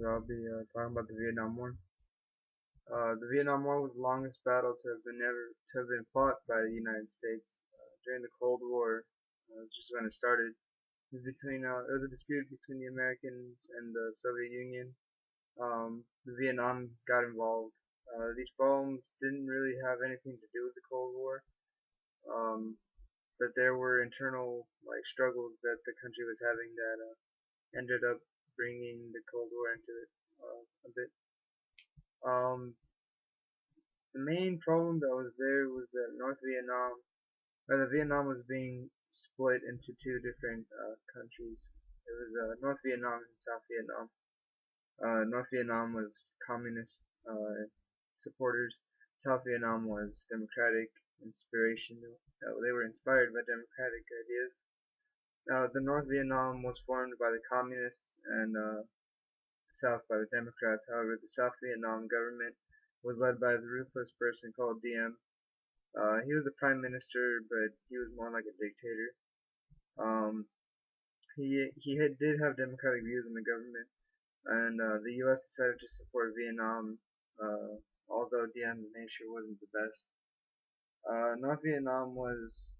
I'll be talking about the Vietnam War. The Vietnam War was the longest battle to have been fought by the United States during the Cold War. Just when it started, it was a dispute between the Americans and the Soviet Union. The Vietnam got involved. These problems didn't really have anything to do with the Cold War, um, but there were internal struggles that the country was having that ended up bringing the Cold War into it a bit. Um, the main problem that was there was that Vietnam was being split into two different countries. It was North Vietnam and South Vietnam. North Vietnam was communist supporters. South Vietnam was democratic inspiration. They were inspired by democratic ideas. The North Vietnam was formed by the communists and South by the Democrats. However, the South Vietnam government was led by a ruthless person called Diem. He was the prime minister, but he was more like a dictator. Um, did have democratic views in the government, and the U.S. decided to support Vietnam, although Diem's nature wasn't the best. North Vietnam was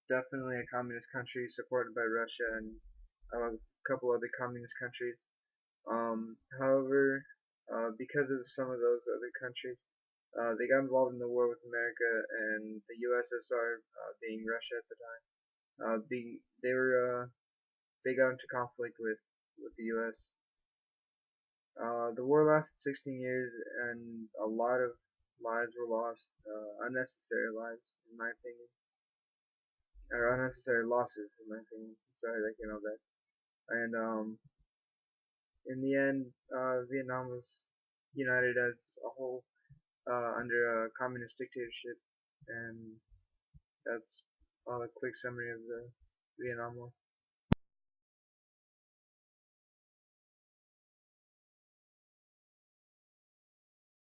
definitely a communist country supported by Russia and a couple other communist countries. However, because of some of those other countries, they got involved in the war with America and the USSR, being Russia at the time. They were they got into conflict with the U.S. The war lasted 16 years, and a lot of lives were lost, unnecessary lives, in my opinion, or unnecessary losses, in my opinion. Sorry, that came out bad. And in the end, Vietnam was united as a whole under a communist dictatorship, and that's a quick summary of the Vietnam War.